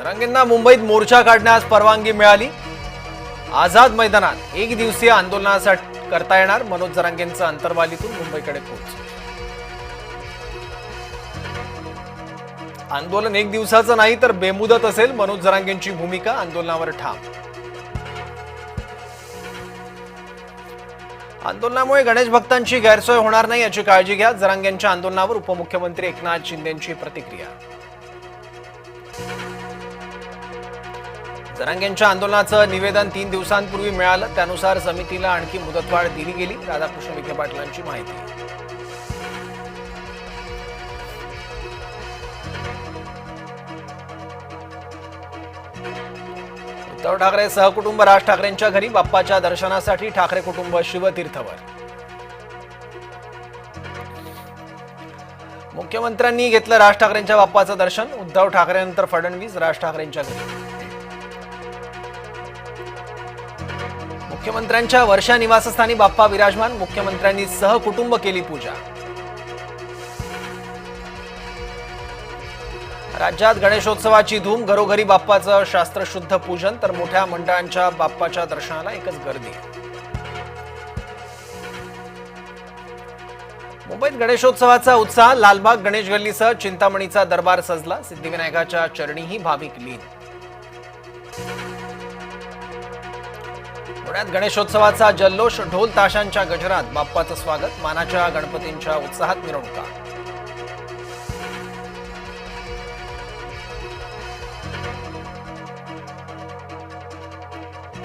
जरांगेंना मुंबईत मोर्चा काढण्यास परवानगी मिळाली। आझाद मैदानात एक दिवसीय आंदोलनासाठी करता येणार। मनोज जरांगेंचं अंतरवालीतून मुंबईकडे पोहोच। आंदोलन एक दिवसाचं नाही तर बेमुदत असेल। मनोज जरांगेंची भूमिका आंदोलनावर ठाम। आंदोलनामुळे गणेश भक्तांची गैरसोय होणार नाही याची काळजी घ्या। जरांगेंच्या आंदोलनावर उपमुख्यमंत्री एकनाथ शिंदेंची प्रतिक्रिया। जरांगेंच्या आंदोलनाचं निवेदन 3 दिवसांपूर्वी मिळालं। त्यानुसार समितीला आणखी मुदतवाढ दिली गेली। राधाकृष्ण विखे पाटलांची माहिती। उद्धव ठाकरे सहकुटुंब राज ठाकरेंच्या घरी। बाप्पाच्या दर्शनासाठी ठाकरे कुटुंब शिवतीर्थवर। मुख्यमंत्र्यांनी घेतलं राज ठाकरेंच्या बाप्पाचं दर्शन। उद्धव ठाकरेंनंतर फडणवीस राज ठाकरेंच्या घरी। मुख्यमंत्र्यांच्या वर्षा निवासस्थानी बाप्पा विराजमान। मुख्यमंत्र्यांनी सहकुटुंब केली पूजा। राज्यात गणेशोत्सवाची धूम। घरोघरी बाप्पाचं शास्त्रशुद्ध पूजन तर मोठ्या मंडळांच्या बाप्पाच्या दर्शनाला एकच गर्दी। मुंबईत गणेशोत्सवाचा उत्साह। लालबाग गणेश गल्लीसह चिंतामणीचा दरबार सजला। सिद्धिविनायकाच्या चरणीही भाविक लीन। पुण्यात गणेशोत्सवाचा जल्लोष। ढोल ताशांच्या गजरात बाप्पाचं स्वागत। मानाच्या गणपतींच्या उत्साहात मिरवणुका।